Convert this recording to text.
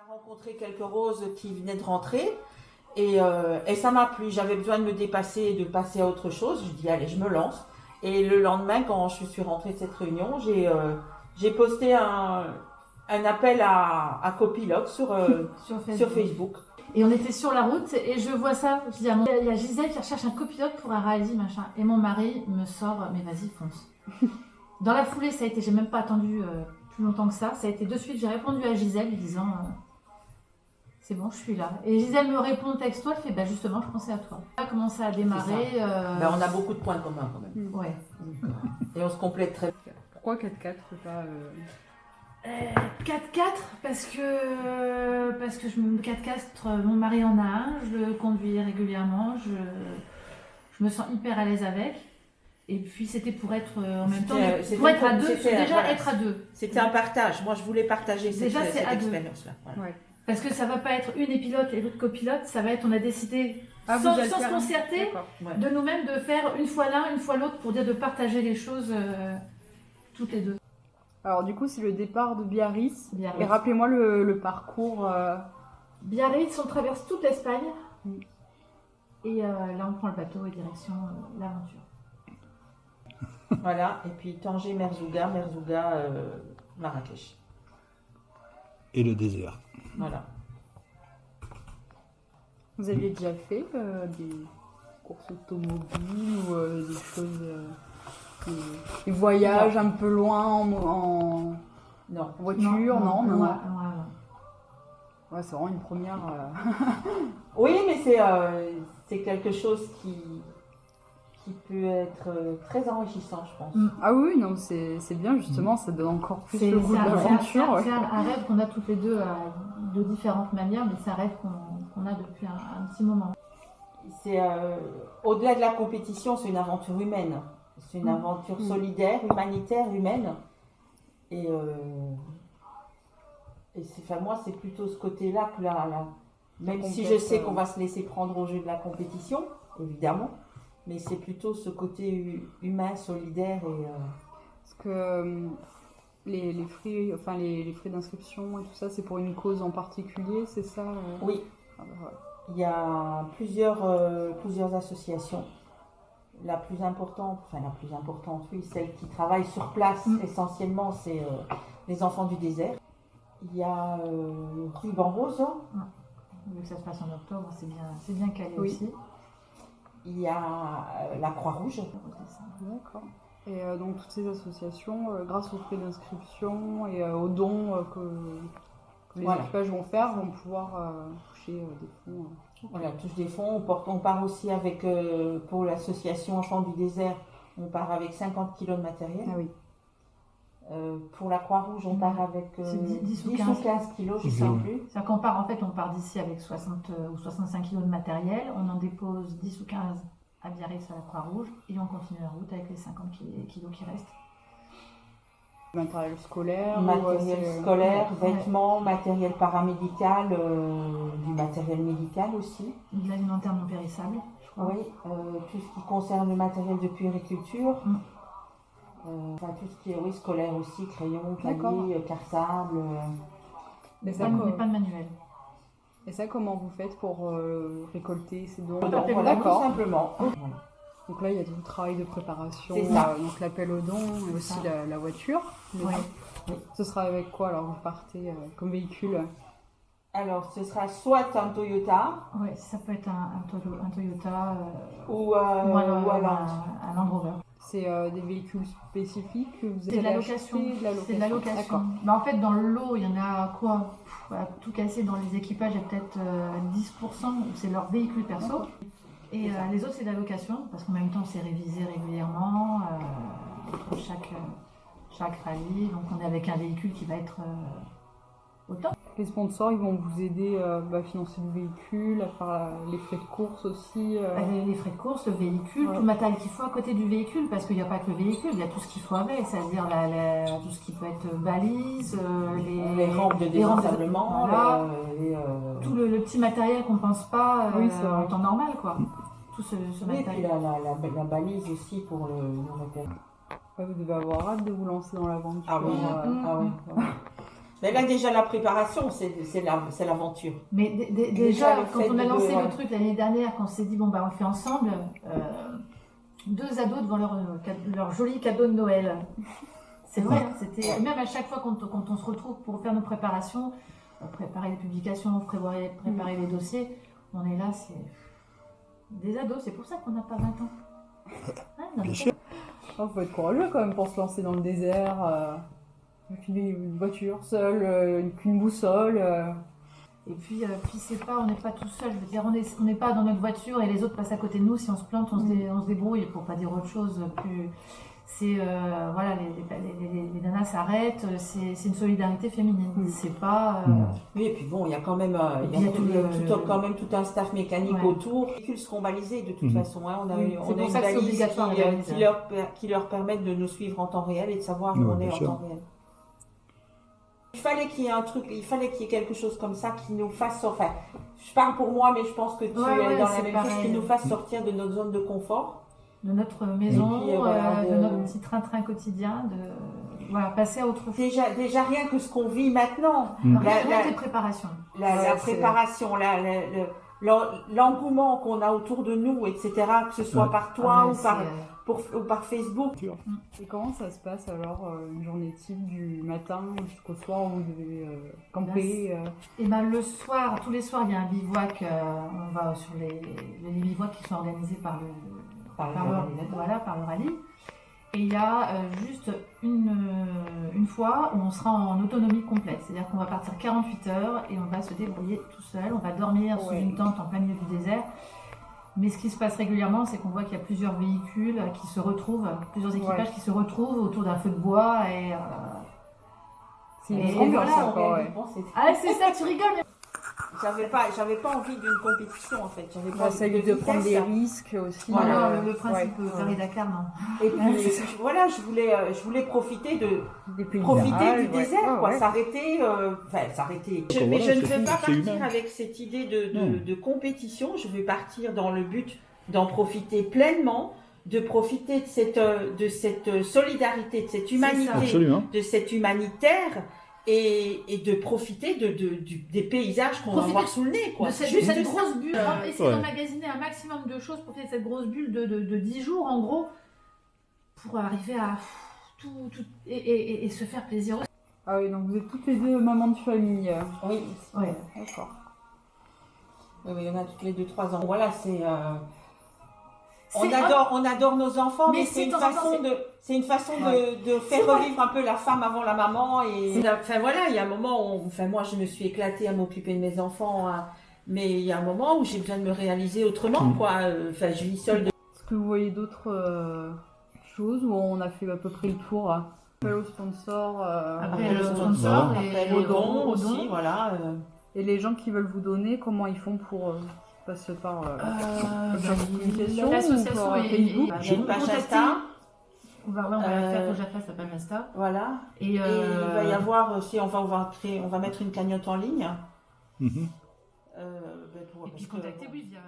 rencontré quelques roses qui venaient de rentrer et ça m'a plu. J'avais besoin de me dépasser et de passer à autre chose. Je dis allez, je me lance. Et le lendemain, quand je suis rentrée de cette réunion, j'ai posté un appel à copilote sur Facebook. Et on était sur la route et je vois ça. Je dis il y a Gisèle qui recherche un copilote pour un rallye, machin. Et mon mari me sort, mais vas-y, fonce. Dans la foulée, ça a été, j'ai même pas attendu plus longtemps que ça. Ça a été de suite, j'ai répondu à Gisèle lui disant c'est bon, je suis là. Et Gisèle me répond texto, elle fait bah justement, je pensais à toi. On a commencé à démarrer. Ben, on a beaucoup de points communs quand même. Ouais. Et on se complète très bien. Pourquoi 4x4 c'est pas 4x4 parce que 4x4, mon mari en a un, je le conduis régulièrement, je me sens hyper à l'aise avec. Et puis c'était pour être en même temps, pour être à deux, déjà être à deux. C'était un partage. Moi, je voulais partager cette expérience-là. Voilà. Ouais. Parce que ça va pas être une est pilote et l'autre copilote, ça va être, on a décidé sans se concerter de nous-mêmes de faire une fois l'un, une fois l'autre pour dire de partager les choses toutes les deux. Alors du coup, c'est le départ de Biarritz. Et rappelez-moi le parcours. Biarritz, on traverse toute l'Espagne. Et là, on prend le bateau et direction l'aventure. Voilà, et puis Tanger, Merzouga, Marrakech. Et le désert. Voilà. Vous aviez déjà fait des courses automobiles ou des choses, des voyages un peu loin en voiture, non. Ouais, c'est vraiment une première. Oui, mais c'est quelque chose qui peut être très enrichissant, je pense. Ah oui, non, c'est bien justement, ça donne encore plus le goût de l'aventure. C'est un rêve qu'on a toutes les deux de différentes manières, mais c'est un rêve qu'on a depuis un petit moment. C'est au-delà de la compétition, c'est une aventure humaine. C'est une aventure solidaire, humanitaire, humaine. Et moi, c'est plutôt ce côté-là que même si je sais qu'on va se laisser prendre au jeu de la compétition, évidemment. Mais c'est plutôt ce côté humain, solidaire et... Parce que les frais d'inscription et tout ça, c'est pour une cause en particulier, c'est ça Oui. Il y a plusieurs associations. La plus importante, oui, celle qui travaille sur place essentiellement, c'est les Enfants du désert. Il y a Ruban Rose. Vu que ça se passe en octobre, c'est bien calé aussi. Il y a la Croix-Rouge. D'accord. Et donc toutes ces associations, grâce aux frais d'inscription et aux dons que les équipages vont faire, vont pouvoir toucher des fonds. Voilà, touche des fonds. On part aussi avec, pour l'association Enfants du désert, on part avec 50 kg de matériel. Ah oui. Pour la Croix-Rouge, on part avec 10 ou 15 kilos, je ne sais plus. C'est-à-dire qu'on part d'ici avec 60 ou 65 kilos de matériel, on en dépose 10 ou 15 à Biarritz à la Croix-Rouge et on continue la route avec les 50 kilos qui restent. Matériel scolaire, vêtements, matériel paramédical, du matériel médical aussi. De l'alimentaire non périssable, je crois. Oui, tout ce qui concerne le matériel de puériculture. Tout ce qui est scolaire aussi, crayon, cahier, cartable. Mais pas de manuel. Et ça, comment vous faites pour récolter ces dons? Tout simplement. Donc là, il y a tout le travail de préparation, donc l'appel aux dons et aussi la voiture. Oui. Ce sera avec quoi alors vous partez comme véhicule? Alors, ce sera soit un Toyota. Oui, ça peut être un Toyota ou un Land Rover. C'est des véhicules spécifiques que vous avez achetés? C'est de la location. Mais en fait, dans le lot, il y en a quoi? Tout cassé dans les équipages, il y a peut-être 10%, c'est leur véhicule perso. Et les autres, c'est de la location, parce qu'en même temps, c'est révisé régulièrement entre chaque rallye. Donc, on est avec un véhicule qui va être au top. Les sponsors, ils vont vous aider à financer le véhicule, à faire les frais de course aussi. Les frais de course, le véhicule, tout le matériel qu'il faut à côté du véhicule, parce qu'il n'y a pas que le véhicule, il y a tout ce qu'il faut avec, c'est-à-dire tout ce qui peut être balises, les rampes de désensablement, tout le petit matériel qu'on ne pense pas en temps normal, quoi. Tout ce matériel. Et puis la balise aussi pour le matériel. Vous devez avoir hâte de vous lancer dans l'aventure. Ah oui. Mais là, déjà, la préparation, c'est l'aventure. Mais déjà, le quand fait on a de- lancé ouais. le truc l'année dernière, quand on s'est dit, bon, bah, on le fait ensemble, 2 ados devant leur joli cadeau de Noël. C'est vrai, hein, c'était même à chaque fois quand on se retrouve pour faire nos préparations, préparer les publications, préparer les dossiers, on est là, c'est des ados, c'est pour ça qu'on n'a pas 20 ans. Ouais, non, Bien mais sûr. Il faut être courageux quand même pour se lancer dans le désert. Avec une voiture seule, qu'une boussole. Et puis c'est pas, on n'est pas tout seul, je veux dire, on n'est pas dans notre voiture et les autres passent à côté de nous, si on se plante, on se débrouille, pour pas dire autre chose plus. C'est, voilà, les nanas s'arrêtent, c'est une solidarité féminine, c'est pas... Oui, et puis bon, il y a quand même, quand même tout un staff mécanique Ouais. autour. Les véhicules seront balisés de toute façon. Hein. On a Oui, c'est on a pour une ça que c'est balise obligatoire, les balises. qui leur permettent de nous suivre en temps réel et de savoir où Ouais, on est bien en sûr. temps réel. Il fallait qu'il y ait un truc, il fallait qu'il y ait quelque chose comme ça qui nous fasse, enfin, je parle pour moi, mais je pense que tu Ouais, es dans la c'est même chose, pareil. qui nous fasse sortir de notre zone de confort. De notre maison, Et puis, voilà, de notre petit train-train quotidien, voilà, passer à autre chose. Déjà rien que ce qu'on vit maintenant, Rien la- que les préparations. la Ouais, préparation, l'engouement qu'on a autour de nous, etc., que ce soit Ouais. par toi Ah ouais, ou par Facebook. Et comment ça se passe alors, une journée type du matin jusqu'au soir où vous devez camper Et ben le soir, tous les soirs, il y a un bivouac. On va sur les bivouacs qui sont organisés par le rallye. Et il y a juste une fois où on sera en autonomie complète. C'est-à-dire qu'on va partir 48 heures et on va se débrouiller tout seul. On va dormir sous une tente en plein milieu du désert. Mais ce qui se passe régulièrement, c'est qu'on voit qu'il y a plusieurs véhicules qui se retrouvent, plusieurs équipages qui se retrouvent autour d'un feu de bois et... C'est Et une ambiance voilà, encore, ouais. Ah, c'est ça, tu rigoles, mais... J'avais pas envie d'une compétition en fait. J'avais On pas essaye envie de prendre des vitesse. risques aussi. Voilà, le principe ouais. Paris-Dakar, non. Et puis voilà, je voulais profiter Des pays du désert, quoi. ouais. S'arrêter. Mais Voilà, je ne c'est veux tout, pas c'est partir humain. avec cette idée Non. de compétition. Je veux partir dans le but d'en profiter pleinement, de profiter de cette solidarité, de cette humanité, Absolument. de cette humanitaire. Et de profiter des paysages qu'on va Profiter voir sous le nez, quoi. De cette Juste ça. grosse bulle, essayer Ouais. d'emmagasiner un maximum de choses pour faire cette grosse bulle de 10 jours, en gros, pour arriver à tout et se faire plaisir aussi. Ah oui, donc vous êtes toutes les deux mamans de famille. Oui, Ouais. D'accord. oui, on a toutes les 2-3 ans. Voilà, c'est... C'est On adore nos enfants, Mais mais c'est c'est une de temps en temps, façon Ouais. de faire revivre un peu la femme avant la maman. Et enfin voilà, il y a un moment où, enfin moi je me suis éclatée à m'occuper de mes enfants, hein, mais il y a un moment où j'ai besoin de me réaliser autrement, quoi. Enfin, je vis seule. Est-ce que vous voyez d'autres choses où on a fait à peu près le tour appel aux sponsors Après, le Voilà. sponsor Appel et aux aux dons dons, aussi, voilà. Et les gens qui veulent vous donner, comment ils font pour passer par communication l'association ou par est- Facebook Il y a une page contacter. Insta, on va la faire, faut que je la fasse, la page Insta. voilà. Et, Et il va y avoir aussi, on va mettre une cagnotte en ligne. Mhm. Ben, et puis parce que- contacter, oui, via